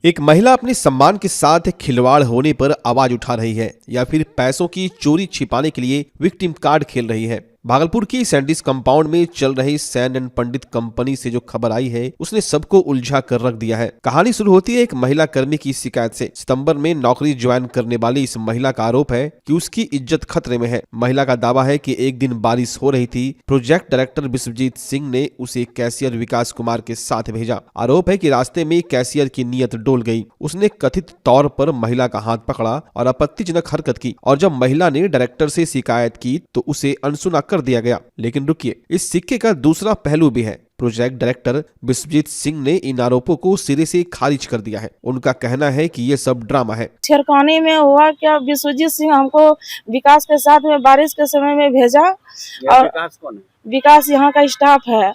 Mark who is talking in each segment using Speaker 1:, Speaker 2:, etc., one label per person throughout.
Speaker 1: एक महिला अपने सम्मान के साथ खिलवाड़ होने पर आवाज उठा रही है या फिर पैसों की चोरी छिपाने के लिए विक्टिम कार्ड खेल रही है। भागलपुर की सैंडिस कंपाउंड में चल रही सैन एंड पंडित कंपनी से जो खबर आई है उसने सबको उलझा कर रख दिया है। कहानी शुरू होती है एक महिला कर्मी की शिकायत से। सितंबर में नौकरी ज्वाइन करने वाली इस महिला का आरोप है कि उसकी इज्जत खतरे में है। महिला का दावा है कि एक दिन बारिश हो रही थी, प्रोजेक्ट डायरेक्टर विश्वजीत सिंह ने उसे कैशियर विकास कुमार के साथ भेजा। आरोप है कि रास्ते में कैशियर की नीयत डोल गई। उसने कथित तौर पर महिला का हाथ पकड़ा और आपत्तिजनक हरकत की और जब महिला ने डायरेक्टर से शिकायत की तो उसे अनसुना कर दिया गया। लेकिन रुकिए, इस सिक्के का दूसरा पहलू भी है। प्रोजेक्ट डायरेक्टर विश्वजीत सिंह ने इन आरोपों को सिरे से खारिज कर दिया है। उनका कहना है कि ये सब ड्रामा है।
Speaker 2: छेरकानी में हुआ क्या, विश्वजीत सिंह हमको विकास के साथ में बारिश के समय में भेजा। और
Speaker 3: विकास कौन है?
Speaker 2: विकास यहाँ का स्टाफ है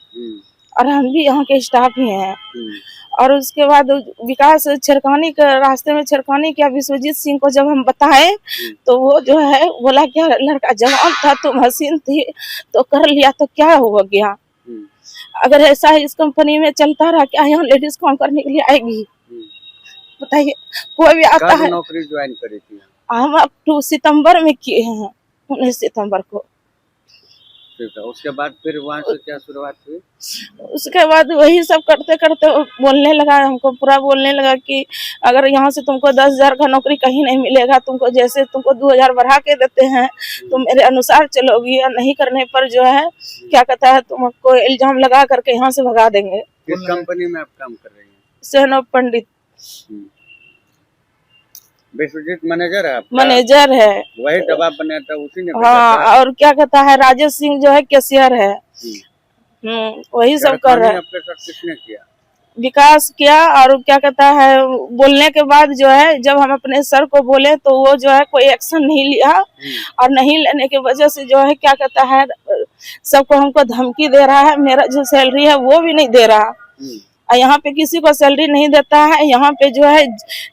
Speaker 2: और हम भी यहाँ के स्टाफ ही हैं। और उसके बाद विकास छेरकानी के रास्ते में छेरकानी किया। विश्वजीत सिंह को जब हम बताए तो वो जो है बोला क्या लड़का जवान था, तुम हसीन थी तो कर लिया तो क्या हो गया। अगर ऐसा इस कंपनी में चलता रहा, क्या यहाँ लेडीज काम करने के लिए आएगी? बताइए, कोई भी आता है।
Speaker 3: नौकरी ज्वाइन करी थी?
Speaker 2: हम अब 2 सितंबर में किए हैं, 19 सितंबर को।
Speaker 3: उसके बाद फिर वहाँ से क्या शुरुआत हुई?
Speaker 2: उसके बाद वही सब करते करते बोलने लगा, हमको पूरा बोलने लगा कि अगर यहाँ से तुमको 10,000 का नौकरी कहीं नहीं मिलेगा, तुमको जैसे तुमको 2,000 बढ़ा के देते हैं तुम मेरे अनुसार चलोगी, या नहीं करने पर जो है क्या कहता है तुमको इल्जाम लगा करके यहाँ से भगा देंगे।
Speaker 3: किस कंपनी में आप काम कर रही हैं?
Speaker 2: सैन एंड पंडित।
Speaker 3: विश्वजीत मैनेजर है आपका?
Speaker 2: मैनेजर है।
Speaker 3: वही दबाव बनाया था उसी ने?
Speaker 2: हाँ, और क्या कहता है राजेश सिंह जो है कैशियर है। वही सब कर रहा है।
Speaker 3: आपके साथ किसने किया?
Speaker 2: विकास किया। और क्या कहता है बोलने के बाद जो है जब हम अपने सर को बोले तो वो जो है कोई एक्शन नहीं लिया। और नहीं लेने की वजह से जो है क्या कहता है सबको हमको धमकी दे रहा है। मेरा जो सैलरी है वो भी नहीं दे रहा। यहाँ पे किसी को सैलरी नहीं देता है। यहाँ पे जो है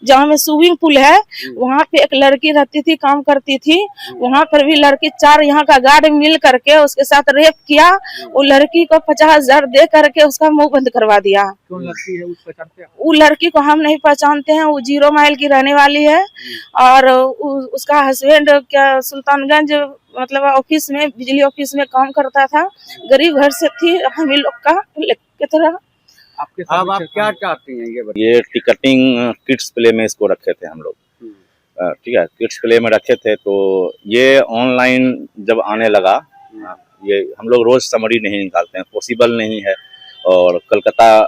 Speaker 2: जहाँ में स्विमिंग पूल है वहाँ पे एक लड़की रहती थी, काम करती थी। वहाँ पर भी लड़की 4 यहाँ का गार्ड मिल करके उसके साथ रेप किया। वो लड़की को 50,000 दे करके उसका मुंह बंद करवा दिया।
Speaker 3: कौन लड़की है? उसको पहचानते हैं?
Speaker 2: वो लड़की को हम नहीं पहचानते हैं। वो 0 माइल की रहने वाली है। और उसका हस्बैंड क्या सुल्तानगंज मतलब ऑफिस में, बिजली ऑफिस में काम करता था। गरीब घर से थी हम लोग का की तरह।
Speaker 3: अब आप क्या चाहती हैं
Speaker 4: ये टिकटिंग किड्स प्ले में इसको रखे थे हम लोग। ठीक है, किड्स प्ले में रखे थे तो ये ऑनलाइन जब आने लगा, ये हम लोग रोज समरी नहीं निकालते हैं, पॉसिबल नहीं है। और कलकत्ता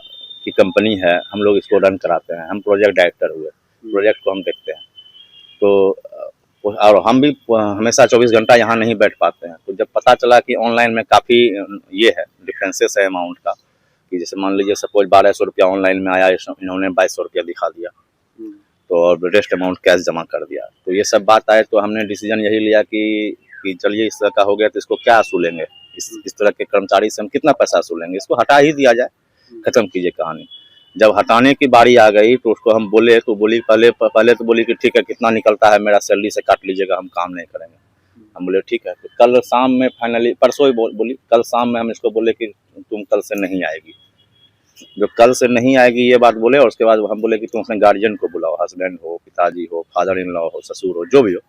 Speaker 4: की कंपनी है, हम लोग इसको रन कराते हैं। हम प्रोजेक्ट डायरेक्टर हुए, प्रोजेक्ट को हम देखते हैं। तो और हम भी हमेशा 24 घंटा यहाँ नहीं बैठ पाते हैं। तो जब पता चला कि ऑनलाइन में काफ़ी ये है डिफरेंसेस है अमाउंट का, कि जैसे मान लीजिए सपोज 1,200 रुपया ऑनलाइन में आया, इन्होंने 2,200 रुपया दिखा दिया तो और रेस्ट अमाउंट कैश जमा कर दिया। तो ये सब बात आए तो हमने डिसीजन यही लिया कि चलिए इस तरह का हो गया तो इसको क्या असूलेंगे, इस तरह के कर्मचारी से हम कितना पैसा असूलेंगे, इसको हटा ही दिया जाए, खत्म कीजिए कहानी। जब हटाने की बारी आ गई तो उसको हम बोले तो बोली पहले तो बोली कि ठीक है कितना निकलता है मेरा सैलरी से काट लीजिएगा, हम काम नहीं करेंगे। हम बोले ठीक है। तो कल शाम में फाइनली, परसों ही बोली, कल शाम में हम इसको बोले कि तुम कल से नहीं आएगी। जो कल से नहीं आएगी ये बात बोले, और उसके बाद हम बोले कि तुम अपने गार्जियन को बुलाओ, हस्बैंड हो, पिताजी हो, फादर इन लॉ हो, ससुर हो, जो भी हो,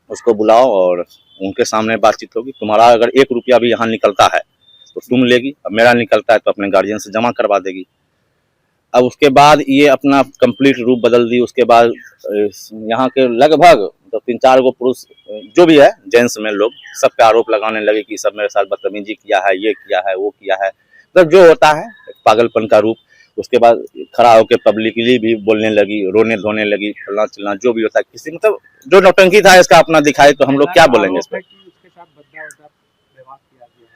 Speaker 4: उसको बुलाओ और उनके सामने बातचीत होगी। तुम्हारा अगर 1 रुपया भी यहाँ निकलता है तो तुम लेगी, अब मेरा निकलता है तो अपने गार्जियन से जमा करवा देगी। अब उसके बाद ये अपना कंप्लीट रूप बदल दी। उसके बाद यहाँ के लगभग तो 3-4 गो पुरुष जो भी है जेंट्स में लोग सब पे आरोप लगाने लगे कि सब मेरे साथ बदतमीजी किया है, ये किया है, वो किया है, मतलब जो होता है पागलपन का रूप। उसके बाद खड़ा होकर पब्लिकली भी बोलने लगी, रोने धोने लगी, फलना चिलना जो भी होता है। किसी मतलब जो नौटंकी था इसका अपना दिखाए तो हम लोग क्या बोलेंगे इस पर।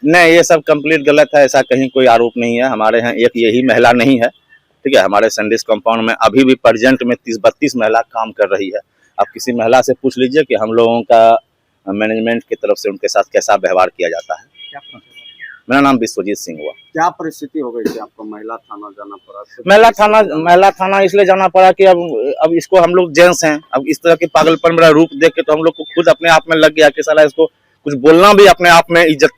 Speaker 4: नहीं, ये सब कंप्लीट गलत है, ऐसा कहीं कोई आरोप नहीं है। हमारे यहाँ एक यही महिला नहीं है, ठीक है। हमारे सैंडिस कंपाउंड में अभी भी प्रेजेंट में 30-32 महिला काम कर रही है। आप किसी महिला से पूछ लीजिए कि हम लोगों का मैनेजमेंट की तरफ से उनके साथ कैसा व्यवहार किया जाता है। मेरा नाम विश्वजीत सिंह हुआ।
Speaker 3: क्या परिस्थिति हो गई थी आपको महिला थाना जाना पड़ा?
Speaker 4: महिला थाना इसलिए जाना पड़ा कि अब इसको हम लोग जेंट्स हैं, अब इस तरह के पागलपन मेरा रूप देख के तो हम लोग को खुद अपने आप में लग गया कि साला इसको कुछ बोलना भी अपने आप में इज्जत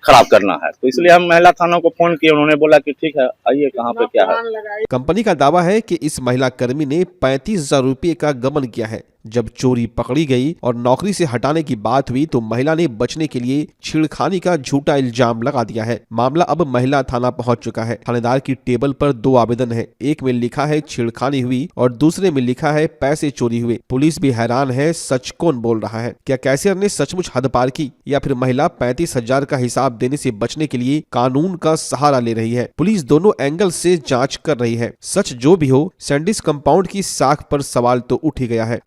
Speaker 4: खराब करना है। तो इसलिए हम महिला थानों को फोन किए, उन्होंने बोला कि ठीक है आइए, कहाँ पे क्या है।
Speaker 1: कंपनी का दावा है कि इस महिला कर्मी ने 35,000 रुपये का गबन किया है। जब चोरी पकड़ी गई और नौकरी से हटाने की बात हुई तो महिला ने बचने के लिए छेड़खानी का झूठा इल्जाम लगा दिया है। मामला अब महिला थाना पहुंच चुका है। थानेदार की टेबल पर 2 आवेदन है, एक में लिखा है छेड़खानी हुई और दूसरे में लिखा है पैसे चोरी हुए। पुलिस भी हैरान है, सच कौन बोल रहा है? क्या कैशियर ने सचमुच हद पार की या फिर महिला 35,000 का हिसाब देने से बचने के लिए कानून का सहारा ले रही है? पुलिस दोनों एंगल से जांच कर रही है। सच जो भी हो, सैंडिस कंपाउंड की साख पर सवाल तो उठ ही गया है।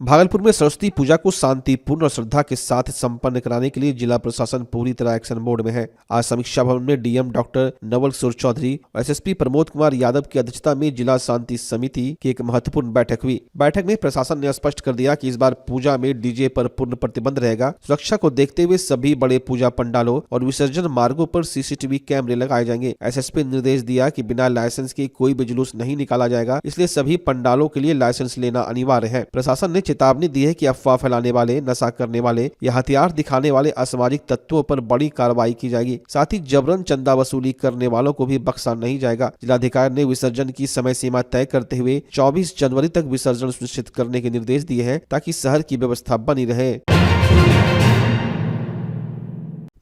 Speaker 1: भागलपुर में सरस्वती पूजा को शांतिपूर्ण और श्रद्धा के साथ संपन्न कराने के लिए जिला प्रशासन पूरी तरह एक्शन मोड में है। आज समीक्षा भवन में डीएम डॉक्टर नवल किशोर चौधरी और एसएसपी प्रमोद कुमार यादव की अध्यक्षता में जिला शांति समिति की एक महत्वपूर्ण बैठक हुई। बैठक में प्रशासन ने स्पष्ट कर दिया कि इस बार पूजा में डीजे पर पूर्ण प्रतिबंध रहेगा। सुरक्षा को देखते हुए सभी बड़े पूजा पंडालों और विसर्जन मार्गों पर सीसीटीवी कैमरे लगाए जाएंगे। एसएसपी ने निर्देश दिया कि बिना लाइसेंस के कोई भी जुलूस नहीं निकाला जाएगा, इसलिए सभी पंडालों के लिए लाइसेंस लेना अनिवार्य है। प्रशासन ने चेतावनी दी है कि अफवाह फैलाने वाले, नशा करने वाले या हथियार दिखाने वाले असामाजिक तत्वों पर बड़ी कार्रवाई की जाएगी। साथ ही जबरन चंदा वसूली करने वालों को भी बख्शा नहीं जाएगा। जिलाधिकारी ने विसर्जन की समय सीमा तय करते हुए 24 जनवरी तक विसर्जन सुनिश्चित करने के निर्देश दिए हैं ताकि शहर की व्यवस्था बनी रहे।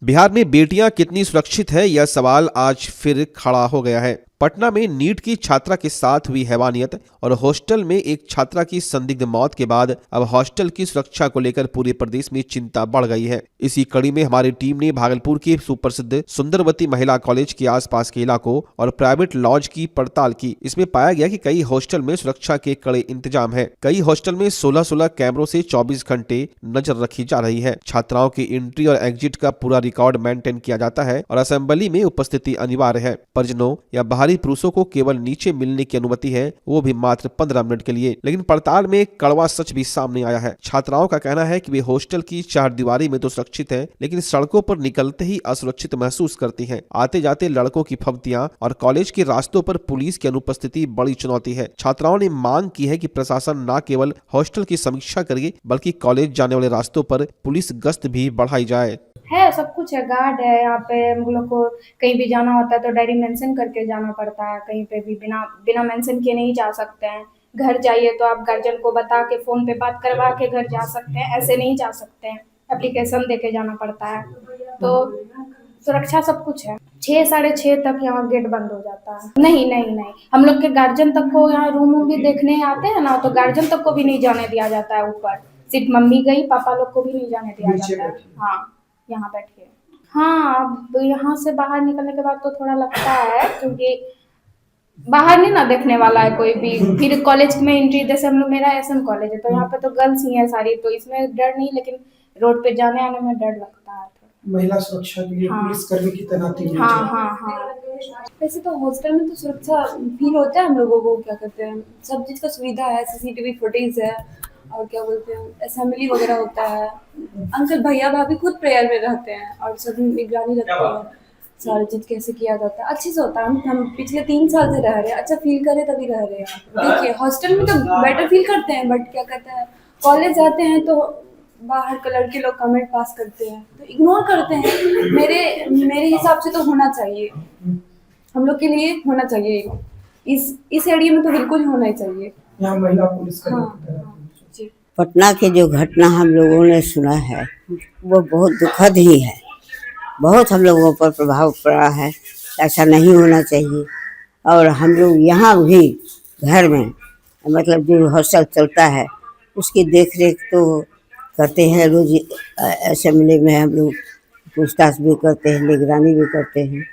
Speaker 1: बिहार में बेटियां कितनी सुरक्षित है, यह सवाल आज फिर खड़ा हो गया है। पटना में नीट की छात्रा के साथ हुई हैवानियत और हॉस्टल में एक छात्रा की संदिग्ध मौत के बाद अब हॉस्टल की सुरक्षा को लेकर पूरे प्रदेश में चिंता बढ़ गई है। इसी कड़ी में हमारी टीम ने भागलपुर के सुप्रसिद्ध सुंदरवती महिला कॉलेज के आसपास के इलाकों और प्राइवेट लॉज की पड़ताल की। इसमें पाया गया कि कई हॉस्टल में सुरक्षा के कड़े इंतजाम है। कई हॉस्टल में 16-16 कैमरों से 24 घंटे नजर रखी जा रही है। छात्राओं की एंट्री और एग्जिट का पूरा रिकॉर्ड मेंटेन किया जाता है और असेंबली में उपस्थिति अनिवार्य है। परिजनों या बाहरी पुरुषों को केवल नीचे मिलने की अनुमति है, वो भी मात्र 15 मिनट के लिए। लेकिन पड़ताल में कड़वा सच भी सामने आया है। छात्राओं का कहना है कि वे हॉस्टल की चारदीवारी में तो सुरक्षित हैं, लेकिन सड़कों पर निकलते ही असुरक्षित महसूस करती हैं। आते जाते लड़कों की फब्तियां और कॉलेज के रास्तों पर पुलिस की अनुपस्थिति बड़ी चुनौती है। छात्राओं ने मांग की है कि प्रशासन न केवल हॉस्टल की समीक्षा करे, बल्कि कॉलेज जाने वाले रास्तों पर पुलिस गश्त भी बढ़ाई जाए।
Speaker 5: है, सब कुछ है, गार्ड है यहाँ पे। हम लोग को कहीं भी जाना होता है तो डायरी मेंशन करके जाना पड़ता है। कहीं पे भी बिना मेंशन किए नहीं जा सकते हैं। घर जाइए तो आप गार्जियन को बता के फोन पे बात करवा के घर जा सकते हैं, ऐसे नहीं जा सकते हैं। एप्लीकेशन दे के जाना पड़ता है। तो सुरक्षा सब कुछ है। 6 साढ़े 6 तक यहाँ गेट बंद हो जाता है। नहीं, हम लोग के गार्जियन तक को यहाँ रूम भी देखने आते हैं ना, तो गार्जियन तक को भी नहीं जाने दिया जाता है ऊपर। सिर्फ मम्मी गई, पापा लोग को भी नहीं जाने दिया जाता है। हाँ, यहाँ बैठ के। हाँ, अब यहाँ से बाहर निकलने के बाद तो थोड़ा लगता है, क्योंकि बाहर नहीं ना देखने वाला है कोई भी। फिर कॉलेज में एंट्री, जैसे हम लोग, मेरा एसएम कॉलेज है तो यहाँ पे तो गर्ल्स ही है सारी, तो इसमें डर नहीं, लेकिन रोड पे जाने आने में डर लगता है।
Speaker 6: महिला सुरक्षा के लिए पुलिस कर्मी की तैनाती हुई है।
Speaker 5: हाँ।
Speaker 7: वैसे तो हॉस्टल में तो सुरक्षा फील होता है हम लोगों को, क्या कहते हैं, सब चीज़ का सुविधा है, सीसीटीवी फुटेज है और क्या बोलते हैं, असेंबली वगैरह होता है। अंकल भैया भाभी खुद प्रेयर में रहते हैं और सब निगरानी रखते हैं, सारी चीज़ कैसे किया जाता है अच्छे से होता है। हम पिछले 3 साल से रह रहे हैं, अच्छा फील करे तभी रह रहे हैं। देखिए हॉस्टल में तो बेटर फील करते हैं, बट क्या कहते हैं, कॉलेज जाते हैं तो बाहर के लड़के लोग कमेंट पास करते हैं तो इग्नोर करते हैं। मेरे हिसाब से तो होना चाहिए, हम लोग के लिए होना चाहिए। इस एरिया में तो बिल्कुल होना ही चाहिए।
Speaker 6: यहाँ महिला पुलिस कर्मी की तैनाती।
Speaker 8: पटना के जो घटना हम लोगों ने सुना है वो बहुत दुखद ही है। बहुत हम लोगों पर प्रभाव पड़ा है, ऐसा नहीं होना चाहिए। और हम लोग यहाँ भी घर में, मतलब जो हॉस्टल चलता है उसकी देख रेख तो करते हैं। रोज असेंबली में हम लोग पूछताछ भी करते हैं, निगरानी भी करते हैं,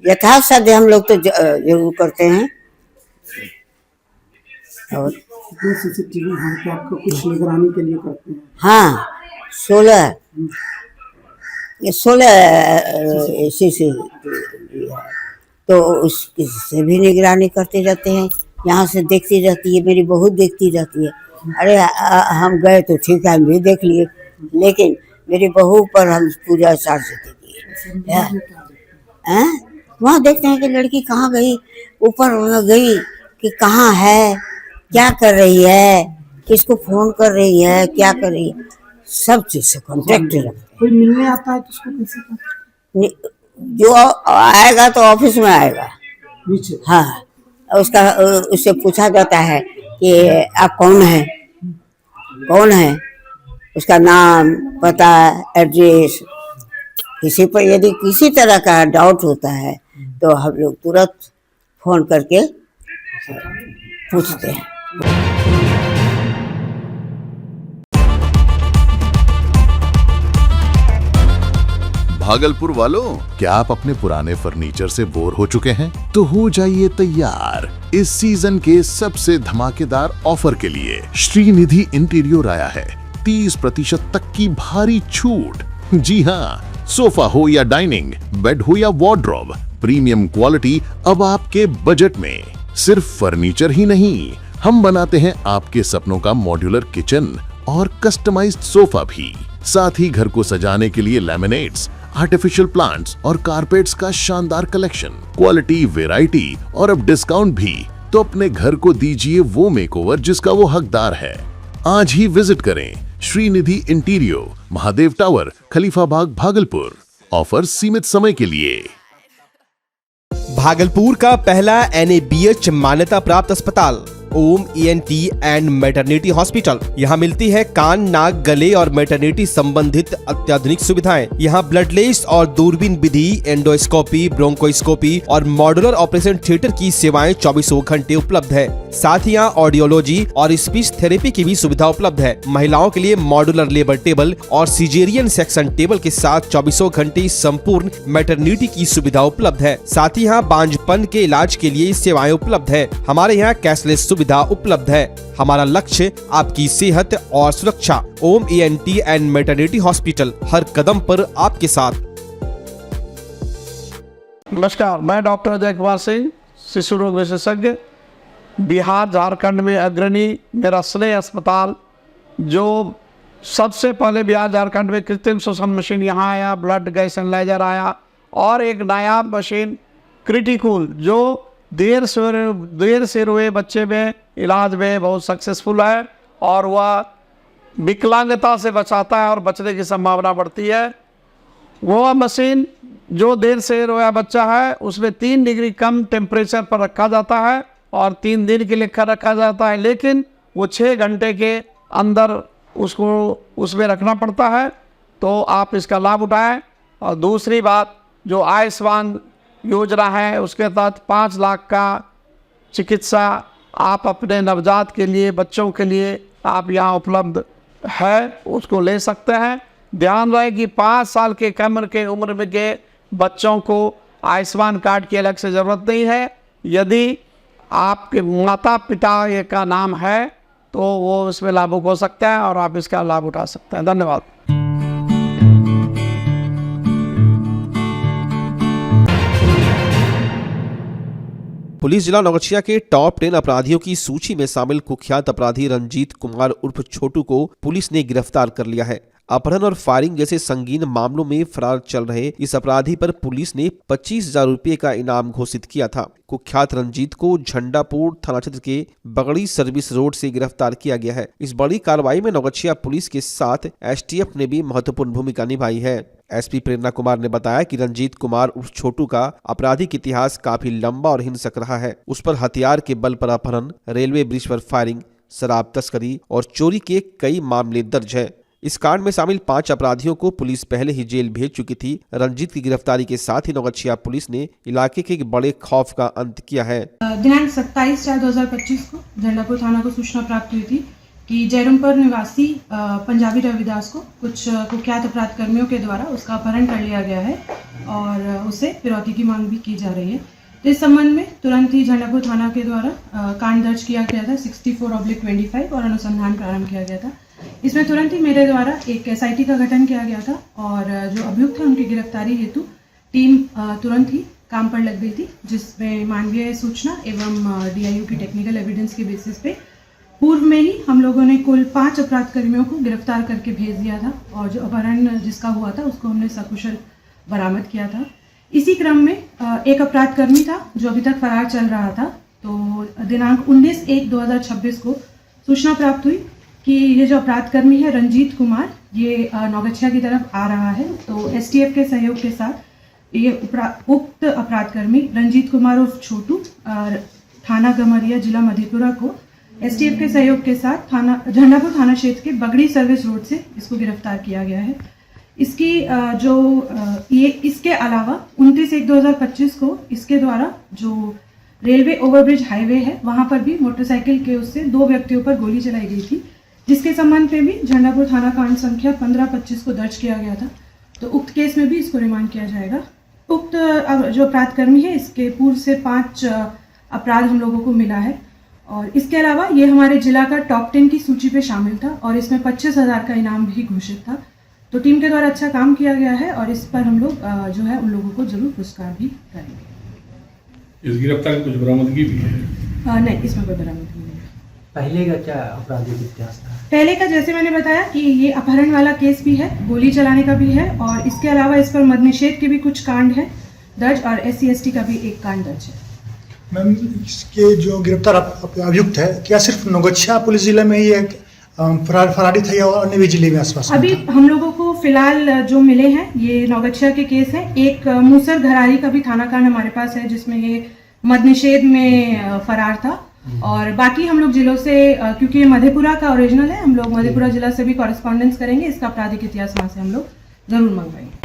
Speaker 8: यथासाध्य हम लोग तो जरूर करते हैं। और
Speaker 6: सीसीटीवी हम क्या आपको कुछ निगरानी के लिए करते हैं?
Speaker 8: हाँ, 16 सीसीटीवी है तो उससे भी निगरानी करते रहते हैं। यहाँ से देखती रहती है, मेरी बहू देखती रहती है। अरे हम गए तो ठीक है, हम भी देख लिए, लेकिन मेरी बहू पर हम पूरा चार्ज देते हैं। वहाँ देखते हैं कि लड़की कहाँ गई, ऊपर गई कि कहाँ है, क्या कर रही है, किसको फोन कर रही है, क्या कर रही है, सब चीज़ से कांटेक्ट रखते
Speaker 6: कोई मिलने आता है तो उसको कैसे करते
Speaker 8: हैं। जो आएगा तो ऑफिस में आएगा,
Speaker 6: नीचे?
Speaker 8: हाँ, उसका उससे पूछा जाता है कि आप कौन हैं, कौन है, उसका नाम, पता, एड्रेस। किसी पर यदि किसी तरह का डाउट होता है तो हम लोग तुरंत फोन करके पूछते हैं।
Speaker 9: भागलपुर वालों, क्या आप अपने पुराने फर्नीचर से बोर हो चुके हैं? तो हो जाइए तैयार इस सीजन के सबसे धमाकेदार ऑफर के लिए। श्रीनिधि इंटीरियर आया है 30% तक की भारी छूट। जी हाँ, सोफा हो या डाइनिंग, बेड हो या वार्डरोब, प्रीमियम क्वालिटी अब आपके बजट में। सिर्फ फर्नीचर ही नहीं, हम बनाते हैं आपके सपनों का मॉड्यूलर किचन और कस्टमाइज्ड सोफा भी। साथ ही घर को सजाने के लिए लैमिनेट्स, आर्टिफिशियल प्लांट्स और कारपेट्स का शानदार कलेक्शन, क्वालिटी, वैरायटी और अब डिस्काउंट भी। तो अपने घर को दीजिए वो मेकओवर जिसका वो हकदार है। आज ही विजिट करें श्रीनिधि इंटीरियर, महादेव टावर, खलीफा बाग, भागलपुर। ऑफर सीमित समय के लिए।
Speaker 1: भागलपुर का पहला NABH मान्यता प्राप्त अस्पताल ओम ENT एंड मैटरनिटी हॉस्पिटल। यहाँ मिलती है कान, नाक, गले और मैटरनिटी संबंधित अत्याधुनिक सुविधाएं। यहाँ ब्लडलेस और दूरबीन विधि, एंडोस्कोपी, ब्रोंकोस्कोपी और मॉड्यूलर ऑपरेशन थिएटर की सेवाएं 24 घंटे उपलब्ध है। साथ ही यहाँ ऑडियोलॉजी और स्पीच थेरेपी की भी सुविधा उपलब्ध है। महिलाओं के लिए मॉड्यूलर लेबर टेबल और सिजेरियन सेक्शन टेबल के साथ 24 घंटे संपूर्ण मैटरनिटी की सुविधा उपलब्ध है। साथ ही यहाँ बांझपन के इलाज के लिए सेवाएं उपलब्ध है। हमारे यहाँ कैशलेस सुविधा उपलब्ध है। हमारा लक्ष्य आपकी सेहत और सुरक्षा। ओम ENT एंड मैटरनिटी हॉस्पिटल, हर कदम पर आपके साथ।
Speaker 10: नमस्कार, मैं डॉक्टर अजय कुमार सिंह, शिशु रोग विशेषज्ञ, बिहार झारखंड में अग्रणी मेरा स्नेह अस्पताल, जो सबसे पहले बिहार झारखंड में कृत्रिम श्वसन मशीन यहाँ आया, ब्लड गैस एनालाइजर आया और एक नायाब मशीन क्रिटिकल जो देर से रोए बच्चे में इलाज में बहुत सक्सेसफुल है और वह विकलांगता से बचाता है और बचने की संभावना बढ़ती है। वो मशीन जो देर से रोया बच्चा है उसमें 3 डिग्री कम टेम्परेचर पर रखा जाता है और 3 दिन के लिए रखा जाता है, लेकिन वो 6 घंटे के अंदर उसको उसमें रखना पड़ता है। तो आप इसका लाभ उठाएं। और दूसरी बात, जो आयुष्मान योजना है उसके तहत 5 लाख का चिकित्सा आप अपने नवजात के लिए, बच्चों के लिए आप यहाँ उपलब्ध है, उसको ले सकते हैं। ध्यान रहे कि 5 साल के कम के उम्र में के बच्चों को आयुष्मान कार्ड की अलग से ज़रूरत नहीं है। यदि आपके माता पिता का नाम है तो वो इसमें लाभुक हो सकता है और आप इसका लाभ उठा सकते हैं। धन्यवाद।
Speaker 1: पुलिस जिला नौगछिया के टॉप 10 अपराधियों की सूची में शामिल कुख्यात अपराधी रंजीत कुमार उर्फ छोटू को पुलिस ने गिरफ्तार कर लिया है। अपहरण और फायरिंग जैसे संगीन मामलों में फरार चल रहे इस अपराधी पर पुलिस ने 25,000 रुपये का इनाम घोषित किया था। कुख्यात रंजीत को झंडापुर थाना क्षेत्र के बगड़ी सर्विस रोड से गिरफ्तार किया गया है। इस बड़ी कार्रवाई में नौगछिया पुलिस के साथ STF ने भी महत्वपूर्ण भूमिका निभाई है। SP प्रेरणा कुमार ने बताया कि रंजीत कुमार उर्फ छोटू का आपराधिक इतिहास काफी लंबा और हिंसक रहा है। उस पर हथियार के बल पर अपहरण, रेलवे ब्रिज पर फायरिंग, शराब तस्करी और चोरी के कई मामले दर्ज है। इस कांड में शामिल 5 अपराधियों को पुलिस पहले ही जेल भेज चुकी थी। रंजीत की गिरफ्तारी के साथ ही नौगछिया पुलिस ने इलाके के एक बड़े खौफ का अंत किया है।
Speaker 11: दिनांक 27/4/2025 को झंडापुर थाना को सूचना प्राप्त हुई थी कि जयरामपुर निवासी पंजाबी रविदास को कुछ कुख्यात अपराध कर्मियों के द्वारा उसका अपहरण कर लिया गया है और उससे फिरौती की मांग भी की जा रही है। तो इस संबंध में तुरंत ही झंडापुर थाना के द्वारा कांड दर्ज किया गया था 64/25 और अनुसंधान प्रारंभ किया गया था। इसमें तुरंत ही मेरे द्वारा एक SIT का गठन किया गया था और जो अभियुक्त है उनकी गिरफ्तारी हेतु टीम तुरंत ही काम पर लग गई थी, जिसमें मानवीय सूचना एवं DIU की टेक्निकल एविडेंस के बेसिस पे पूर्व में ही हम लोगों ने कुल 5 अपराध कर्मियों को गिरफ्तार करके भेज दिया था और जो अपहरण जिसका हुआ था उसको हमने सकुशल बरामद किया था। इसी क्रम में एक अपराध कर्मी था जो अभी तक फरार चल रहा था। तो दिनांक 19/1/2026 को सूचना प्राप्त हुई कि ये जो अपराध कर्मी है रंजीत कुमार, ये नौगछिया की तरफ आ रहा है। तो एसटीएफ के सहयोग के साथ ये उक्त अपराध कर्मी रंजीत कुमार उर्फ छोटू थाना गमरिया जिला मधेपुरा को एसटीएफ के सहयोग के साथ झंडापुर थाना क्षेत्र के बगड़ी सर्विस रोड से इसको गिरफ्तार किया गया है। इसकी इसके अलावा 29/1/2025 को इसके द्वारा जो रेलवे ओवरब्रिज हाईवे है वहां पर भी मोटरसाइकिल के उससे 2 व्यक्तियों पर गोली चलाई गई थी, जिसके संबंध में भी झंडापुर थाना कांड संख्या 1525 को दर्ज किया गया था। तो उक्त केस में भी इसको रिमांड किया जाएगा। उक्त जो अपराध कर्मी है इसके पूर्व से 5 अपराध हम लोगों को मिला है और इसके अलावा ये हमारे जिला का टॉप 10 की सूची पे शामिल था और इसमें 25,000 का इनाम भी घोषित था। तो टीम के द्वारा अच्छा काम किया गया है और इस पर हम लोग जो है उन लोगों को जरूर पुरस्कार भी करेंगे।
Speaker 12: इस गिरफ्तारी कुछ बरामदगी भी है?
Speaker 11: नहीं, इसमें कोई बरामदगी नहीं है।
Speaker 6: पहले का क्या आपराधिक इतिहास था?
Speaker 11: पहले का जैसे मैंने बताया कि ये अपहरण वाला केस भी है, गोली चलाने का भी है और इसके अलावा इस पर मद निषेध के भी कुछ कांड है दर्ज और SC/ST का भी एक कांड दर्ज है।
Speaker 13: मैम, इसके जो गिरफ्तार अभियुक्त है क्या सिर्फ नौगछिया पुलिस जिले में ही फरारी था या अन्य भी जिले में आसपास?
Speaker 11: अभी हम लोगों को फिलहाल जो मिले हैं ये नौगछिया के केस है। एक मूसर घरारी का भी थाना कांड हमारे पास है जिसमें ये मद निषेध में फरार था और बाकी हम लोग जिलों से क्योंकि ये मधेपुरा का ओरिजिनल है, हम लोग मधेपुरा जिला से भी कॉरेस्पॉन्डेंस करेंगे। इसका आपराधिक इतिहास वहां से हम लोग जरूर मंगवाएंगे।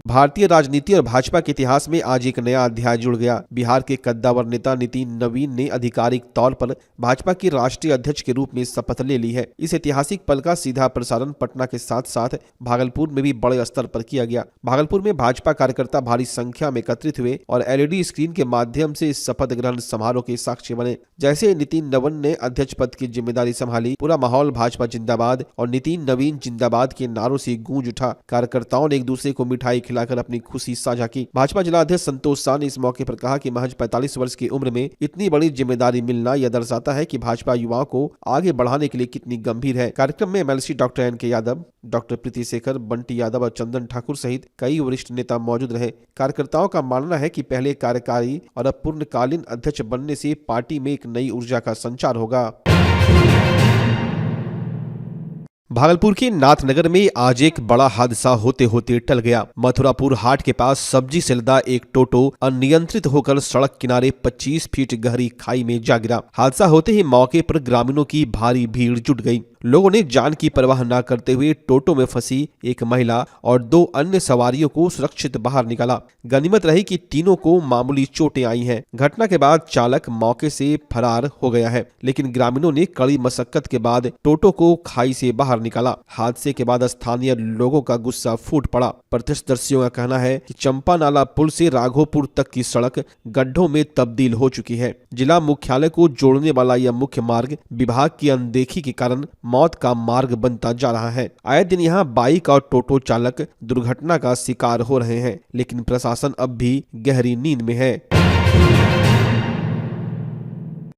Speaker 1: भारतीय राजनीति और भाजपा के इतिहास में आज एक नया अध्याय जुड़ गया। बिहार के कद्दावर नेता नितिन नवीन ने आधिकारिक तौर पर भाजपा की राष्ट्रीय अध्यक्ष के रूप में शपथ ले ली है। इस ऐतिहासिक पल का सीधा प्रसारण पटना के साथ साथ भागलपुर में भी बड़े स्तर पर किया गया। भागलपुर में भाजपा कार्यकर्ता भारी संख्या में एकत्रित हुए और LED स्क्रीन के माध्यम से इस शपथ ग्रहण समारोह के साक्षी बने। जैसे नितिन नवीन ने अध्यक्ष पद की जिम्मेदारी संभाली, पूरा माहौल भाजपा जिंदाबाद और नितिन नवीन जिंदाबाद के नारों से गूंज उठा। कार्यकर्ताओं ने एक दूसरे को मिठाई खिलाकर अपनी खुशी साझा की। भाजपा जिला अध्यक्ष संतोष शाह ने इस मौके पर कहा कि महज 45 वर्ष की उम्र में इतनी बड़ी जिम्मेदारी मिलना यह दर्शाता है कि भाजपा युवाओं को आगे बढ़ाने के लिए कितनी गंभीर है। कार्यक्रम में MLC doctor NK Yadav, doctor Preeti Shekhar, Bunty Yadav और चंदन ठाकुर सहित कई वरिष्ठ नेता मौजूद रहे। कार्यकर्ताओं का मानना है कि पहले कार्यकारी और अब पूर्णकालीन अध्यक्ष बनने से पार्टी में एक नई ऊर्जा का संचार होगा। भागलपुर के नाथनगर में आज एक बड़ा हादसा होते होते टल गया। मथुरापुर हाट के पास सब्जी से लदा एक टोटो अनियंत्रित होकर सड़क किनारे 25 फीट गहरी खाई में जा गिरा। हादसा होते ही मौके पर ग्रामीणों की भारी भीड़ जुट गई। लोगों ने जान की परवाह न करते हुए टोटो में फंसी एक महिला और 2 अन्य सवारियों को सुरक्षित बाहर निकाला। गनीमत रही कि तीनों को मामूली चोटें आई हैं। घटना के बाद चालक मौके से फरार हो गया है, लेकिन ग्रामीणों ने कड़ी मशक्कत के बाद टोटो को खाई से बाहर निकाला। हादसे के बाद स्थानीय लोगों का गुस्सा फूट पड़ा। प्रत्यक्षदर्शियों का कहना है कि चंपा नाला पुल से राघोपुर तक की सड़क गड्ढों में तब्दील हो चुकी है। जिला मुख्यालय को जोड़ने वाला यह मुख्य मार्ग विभाग की अनदेखी के कारण मौत का मार्ग बनता जा रहा है। आए दिन यहाँ बाइक और टोटो चालक दुर्घटना का शिकार हो रहे हैं, लेकिन प्रशासन अब भी गहरी नींद में है।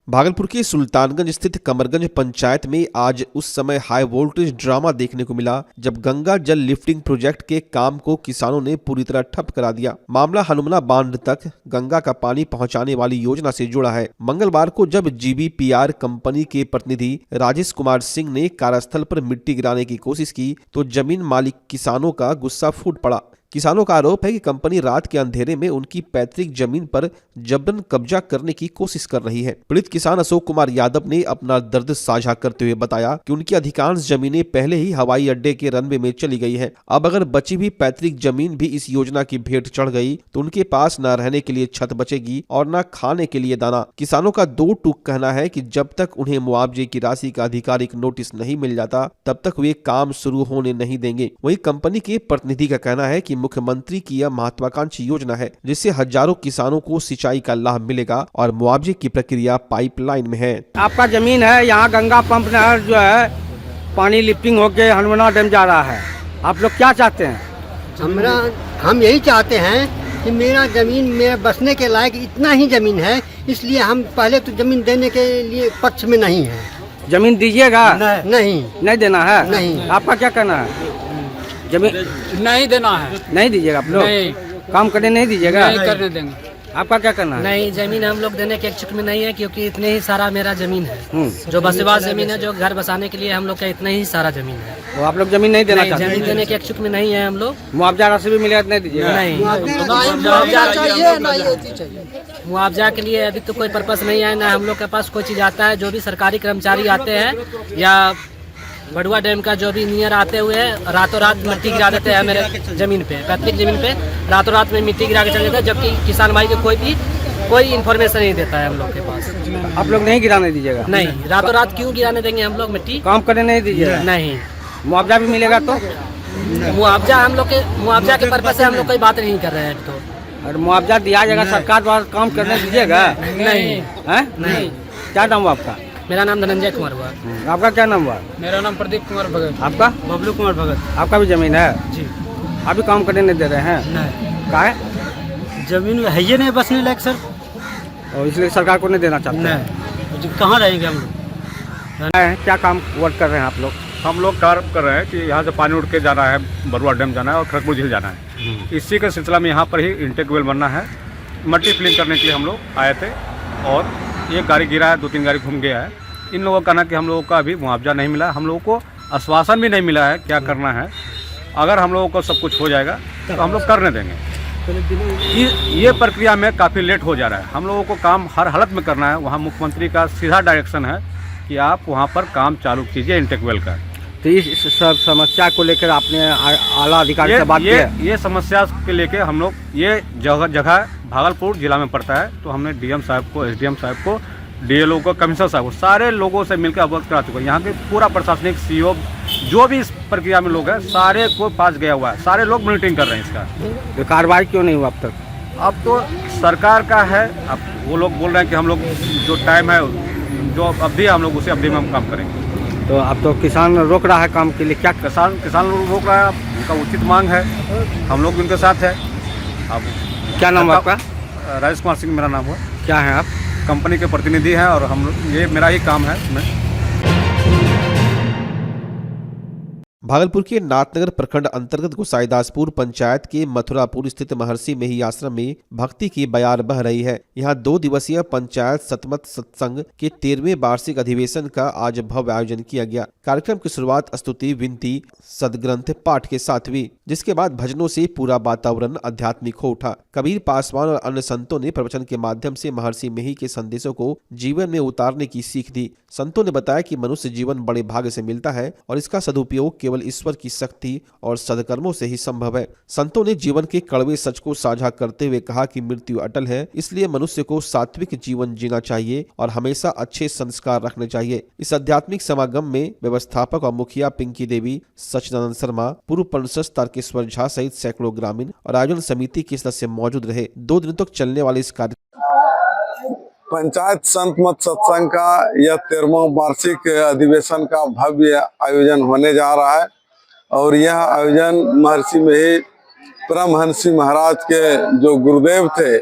Speaker 1: भागलपुर के सुल्तानगंज स्थित कमरगंज पंचायत में आज उस समय हाई वोल्टेज ड्रामा देखने को मिला जब गंगा जल लिफ्टिंग प्रोजेक्ट के काम को किसानों ने पूरी तरह ठप करा दिया। मामला हनुमना बांध तक गंगा का पानी पहुंचाने वाली योजना से जुड़ा है। मंगलवार को जब GBPR कंपनी के प्रतिनिधि राजेश कुमार सिंह ने कार्यस्थल पर मिट्टी गिराने की कोशिश की तो जमीन मालिक किसानों का गुस्सा फूट पड़ा। किसानों का आरोप है कि कंपनी रात के अंधेरे में उनकी पैतृक जमीन पर जबरन कब्जा करने की कोशिश कर रही है। पीड़ित किसान अशोक कुमार यादव ने अपना दर्द साझा करते हुए बताया कि उनकी अधिकांश जमीनें पहले ही हवाई अड्डे के रनवे में चली गई है। अब अगर बची भी पैतृक जमीन भी इस योजना की भेंट चढ़ गई तो उनके पास न रहने के लिए छत बचेगी और न खाने के लिए दाना। किसानों का 2 टूक कहना है कि जब तक उन्हें मुआवजे की राशि का आधिकारिक नोटिस नहीं मिल जाता तब तक वे काम शुरू होने नहीं देंगे। वहीं कंपनी के प्रतिनिधि का कहना है कि मुख्यमंत्री की यह महत्वाकांक्षी योजना है जिससे हजारों किसानों को सिंचाई का लाभ मिलेगा और मुआवजे की प्रक्रिया पाइपलाइन में है।
Speaker 3: आपका जमीन है, यहाँ गंगा पंप नहर जो है पानी लिफ्टिंग होके हनुमना डैम जा रहा है। आप लोग क्या चाहते हैं?
Speaker 6: हम यही चाहते हैं कि मेरा जमीन मेरे बसने के लायक इतना ही जमीन है, इसलिए हम पहले तो जमीन देने के लिए पक्ष में नहीं है।
Speaker 3: जमीन दीजिएगा?
Speaker 6: नहीं
Speaker 3: देना है?
Speaker 6: नहीं।
Speaker 3: आपका क्या कहना है? जमीन
Speaker 14: नहीं देना है।
Speaker 3: नहीं दीजिएगा आप लोग? काम करने नहीं दीजिएगा?
Speaker 14: नहीं करने देंगे।
Speaker 3: आपका क्या करना है?
Speaker 14: नहीं, जमीन हम लोग देने के इच्छुक में नहीं है, क्योंकि इतने ही सारा मेरा जमीन है जो बसवास जमीन है, जो घर बसाने के लिए हम लोग का इतना ही सारा जमीन है।
Speaker 3: तो आप लोग जमीन नहीं देना चाहते?
Speaker 14: जमीन देने के इच्छुक में नहीं है हम लोग।
Speaker 3: मुआवजा राशि भी मिलेगा नहीं दीजिएगा?
Speaker 14: नहीं, मुआवजा के लिए अभी तो कोई पर्पस नहीं है, ना हम लोग के पास कोई चीज आता है। जो भी सरकारी कर्मचारी आते हैं या बड़ुआ डैम का जो भी नियर आते हुए रातों रात मिट्टी गिरा देते हैं मेरे जमीन पे, पैतृक जमीन पे रातों रात में मिट्टी गिरा के चले जाते हैं, जबकि किसान भाई को कोई इन्फॉर्मेशन नहीं देता है हम लोग के पास।
Speaker 3: आप लोग नहीं गिराने दीजिएगा?
Speaker 14: नहीं, रातों रात क्यों गिराने देंगे हम लोग मिट्टी?
Speaker 3: काम करने नहीं दीजिएगा?
Speaker 14: नहीं।
Speaker 3: मुआवजा भी मिलेगा तो?
Speaker 14: मुआवजा हम लोग के मुआवजा के पर्पज से हम लोग कोई बात नहीं कर रहे हैं। तो
Speaker 3: और मुआवजा दिया जाएगा सरकार द्वारा, काम करने दीजिएगा?
Speaker 14: नहीं
Speaker 3: है?
Speaker 14: नहीं।
Speaker 3: क्या नाम हुआ आपका?
Speaker 14: मेरा नाम धनंजय कुमार हुआ।
Speaker 3: आपका क्या नाम हुआ?
Speaker 14: मेरा नाम प्रदीप कुमार भगत।
Speaker 3: आपका?
Speaker 14: बबलू कुमार भगत।
Speaker 3: आपका भी जमीन है?
Speaker 14: जी।
Speaker 3: अभी काम करने नहीं दे रहे हैं?
Speaker 14: नहीं।
Speaker 3: क्या है?
Speaker 14: जमीन है ही नहीं बसने लायक सर,
Speaker 3: और इसलिए सरकार को नहीं देना चाहते?
Speaker 14: नहीं। कहाँ रहेंगे हम लोग?
Speaker 3: क्या काम वर्क कर रहे हैं आप लोग?
Speaker 12: हम लोग कार्य कर रहे हैं कि यहाँ से पानी उठ के जाना है, बरुआ डैम जाना है और खड़गपुर झील जाना है। इसी के सिलसिला में यहाँ पर ही इंटेक वेल बनना है। मट्टी फिलिंग करने के लिए हम लोग आए थे और एक गाड़ी गिरा है, 2-3 गाड़ी घूम गया है। इन लोगों का कहना कि हम लोगों को अभी मुआवजा नहीं मिला, हम लोगों को आश्वासन भी नहीं मिला है क्या करना है। अगर हम लोगों को सब कुछ हो जाएगा तो हम लोग करने देंगे। ये प्रक्रिया में काफ़ी लेट हो जा रहा है। हम लोगों को काम हर हालत में करना है। वहाँ मुख्यमंत्री का सीधा डायरेक्शन है कि आप वहाँ पर काम चालू कीजिए इंटेक वेल का।
Speaker 3: तो इस सब समस्या को लेकर आपने आला अधिकारी से बात किया?
Speaker 12: ये समस्या के लेके हम लोग, ये जगह भागलपुर जिला में पड़ता है, तो हमने डीएम साहब को, एसडीएम साहब को, डीएलओ को, कमिश्नर साहब को, सारे लोगों से मिलकर अवगत करा चुके हैं। यहाँ के पूरा प्रशासनिक सीओ जो भी इस प्रक्रिया में लोग हैं सारे को पास गया हुआ है, सारे लोग मॉनिटरिंग कर रहे हैं इसका।
Speaker 3: तो कार्रवाई क्यों नहीं हुआ अब तक?
Speaker 12: अब तो सरकार का है, अब वो लोग बोल रहे हैं कि हम लोग जो टाइम है, जो अवधि है, हम लोग उसी अवधि में हम काम करेंगे।
Speaker 3: तो अब तो किसान रोक रहा है काम के लिए, क्या?
Speaker 12: किसान रोक रहा है, उनका उचित मांग है, हम लोग उनके साथ है। अब
Speaker 3: क्या नाम है आपका?
Speaker 12: राजेश कुमार सिंह मेरा नाम हुआ।
Speaker 3: क्या है आप?
Speaker 12: कंपनी के प्रतिनिधि हैं और हम लोग, ये मेरा ही काम है इसमें।
Speaker 1: भागलपुर के नाथनगर प्रखंड अंतर्गत गोसाईदासपुर पंचायत के मथुरापुर स्थित महर्षि मेही आश्रम में भक्ति की बयार बह रही है। यहाँ 2 दिवसीय पंचायत सतमत सत्संग के 13वें वार्षिक अधिवेशन का आज भव्य आयोजन किया गया। कार्यक्रम की शुरुआत स्तुति, विनती, सदग्रंथ पाठ के साथ हुई, जिसके बाद भजनों से पूरा वातावरण आध्यात्मिक हो उठा। कबीर पासवान और अन्य संतों ने प्रवचन के माध्यम से महर्षि मेही के संदेशों को जीवन में उतारने की सीख दी। संतों ने बताया कि मनुष्य जीवन बड़े भाग्य से मिलता है और इसका सदुपयोग केवल ईश्वर की शक्ति और सदकर्मों से ही संभव है। संतों ने जीवन के कड़वे सच को साझा करते हुए कहा कि मृत्यु अटल है, इसलिए मनुष्य को सात्विक जीवन जीना चाहिए और हमेशा अच्छे संस्कार रखने चाहिए। इस आध्यात्मिक समागम में व्यवस्थापक और मुखिया पिंकी देवी, सच्चिदानंद शर्मा, पूर्व परिषद तारकेश्वर झा सहित सैकड़ों ग्रामीण और आयोजन समिति के सदस्य मौजूद रहे। 2 दिनों तक चलने वाले इस कार्यक्रम
Speaker 15: पंचायत संत मत सत्संग का यह 13वां वार्षिक अधिवेशन का भव्य आयोजन होने जा रहा है और यह आयोजन महर्षि मेही परमहंसी महाराज के जो गुरुदेव थे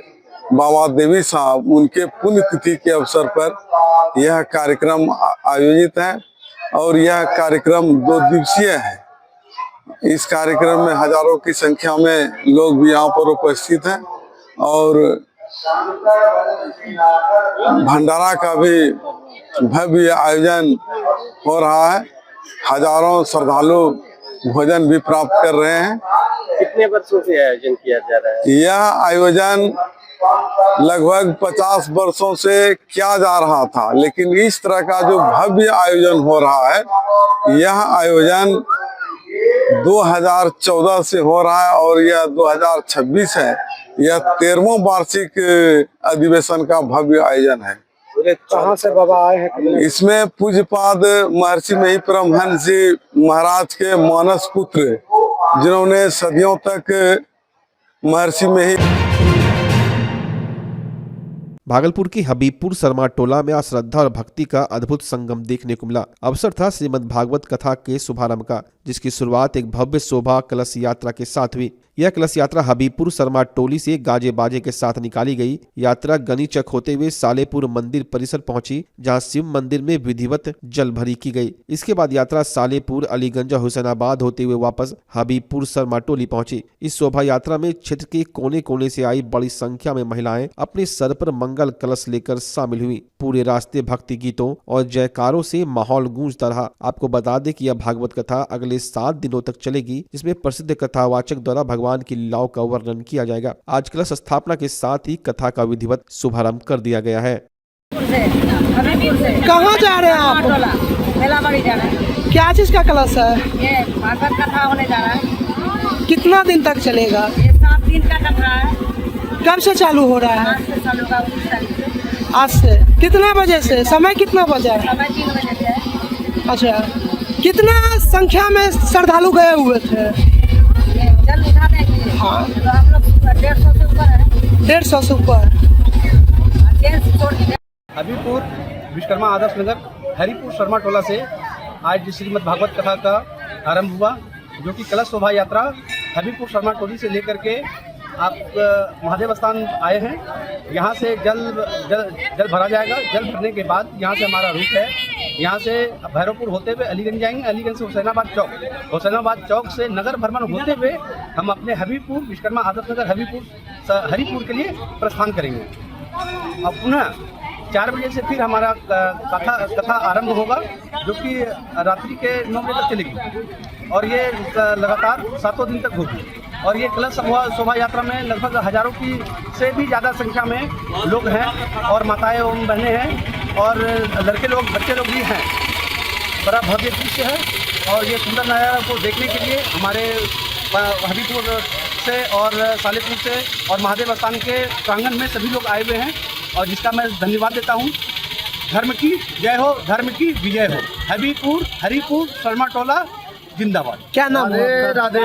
Speaker 15: बाबा देवी साहब, उनके पुण्यतिथि के अवसर पर यह कार्यक्रम आयोजित है और यह कार्यक्रम 2 दिवसीय है। इस कार्यक्रम में हजारों की संख्या में लोग भी यहाँ पर उपस्थित हैं और भंडारा का भी भव्य आयोजन हो रहा है। हजारों श्रद्धालु भोजन भी प्राप्त कर रहे हैं।
Speaker 16: कितने वर्षों से आयोजन किया जा रहा है?
Speaker 15: यह आयोजन लगभग 50 वर्षों से किया जा रहा था, लेकिन इस तरह का जो भव्य आयोजन हो रहा है, यह आयोजन 2014 से हो रहा है और यह 2026 है। यह 13वां वार्षिक अधिवेशन का भव्य आयोजन है।
Speaker 16: कहाँ से बाबा आए हैं?
Speaker 15: इसमें पूज्यपाद महर्षि मेही परमहंस महाराज के मानस पुत्र, जिन्होंने सदियों तक महर्षि मेही।
Speaker 1: भागलपुर की हबीबपुर शर्मा टोला में आज श्रद्धा और भक्ति का अद्भुत संगम देखने को मिला। अवसर था श्रीमद् भागवत कथा के शुभारंभ का, जिसकी शुरुआत एक भव्य शोभा कलश यात्रा के साथ हुई। यह कलश यात्रा हबीबपुर शर्मा टोली से गाजे बाजे के साथ निकाली गई। यात्रा गनीचक होते हुए सालेपुर मंदिर परिसर पहुंची, जहां शिव मंदिर में विधिवत जल भरी की गई। इसके बाद यात्रा सालेपुर, अलीगंज, हुसैनाबाद होते हुए वापस हबीबपुर शर्मा टोली पहुंची। इस शोभा यात्रा में क्षेत्र के कोने कोने से आई बड़ी संख्या में महिलाएं अपने सर पर मंगल कलश लेकर शामिल हुई। पूरे रास्ते भक्ति गीतों और जयकारों से माहौल गूंजता रहा। आपको बता दें कि यह भागवत कथा अगले 7 दिनों तक चलेगी, जिसमें प्रसिद्ध कथावाचक द्वारा भगवान की लीलाओं का वर्णन किया जाएगा। आज कलश स्थापना के साथ ही कथा का विधिवत शुभारंभ कर दिया गया है।
Speaker 17: कहाँ जा रहे हैं आप?
Speaker 2: मेलाबाड़ी जा रहे हैं।
Speaker 17: क्या चीज का कलश है?
Speaker 2: ये भागवत कथा होने जा रहा है।
Speaker 17: कितना दिन तक चलेगा?
Speaker 2: ये 7 दिन का कथा है।
Speaker 17: कब से चालू हो रहा है?
Speaker 2: आज से चालू होगा 19 तारीख से।
Speaker 17: आज से कितना बजे से? समय कितना बजे है?
Speaker 2: समय 3 बजे से है।
Speaker 17: अच्छा, कितना संख्या में श्रद्धालु गए हुए थे?
Speaker 2: जल उठाने के लिए
Speaker 17: हाँ।
Speaker 2: तो हम लोग 150 से ऊपर है।
Speaker 17: 150 से ऊपर।
Speaker 3: हबीबपुर विश्वकर्मा आदर्श नगर हरिपुर शर्मा टोला से आज श्रीमद् भागवत कथा का आरंभ हुआ, जो कि कलश शोभा यात्रा हबीबपुर शर्मा टोली से लेकर के आप महादेव स्थान आए हैं। यहाँ से जल भरा जाएगा। जल भरने के बाद यहाँ से हमारा रूट है, यहाँ से भैरवपुर होते हुए अलीगंज जाएंगे, अलीगंज से हुसैनाबाद चौक, हुसैनाबाद चौक से नगर भ्रमण होते हुए हम अपने हबीबपुर विश्वकर्मा आदर्श नगर हरिपुर के लिए प्रस्थान करेंगे। अब पुनः 4 बजे से फिर हमारा कथा आरंभ होगा, जो कि रात्रि के 9 बजे तक चलेगी और ये लगातार 7 दिन तक होगी। और ये कलश शोभा यात्रा में लगभग हजारों की से भी ज़्यादा संख्या में लोग हैं और माताएं एवं बहनें हैं और लड़के लोग, बच्चे लोग भी हैं। बड़ा भव्य दृश्य है और ये सुंदर नज़ारा को देखने के लिए हमारे हबीबपुर से और सालेपुर से और महादेव स्थान के प्रांगण में सभी लोग आए हुए हैं और जिसका मैं धन्यवाद देता हूँ। धर्म की जय हो, धर्म की विजय हो। हबीबपुर हरिपुर शर्मा टोला जिंदाबाद।
Speaker 17: क्या नाम है?
Speaker 3: राधे।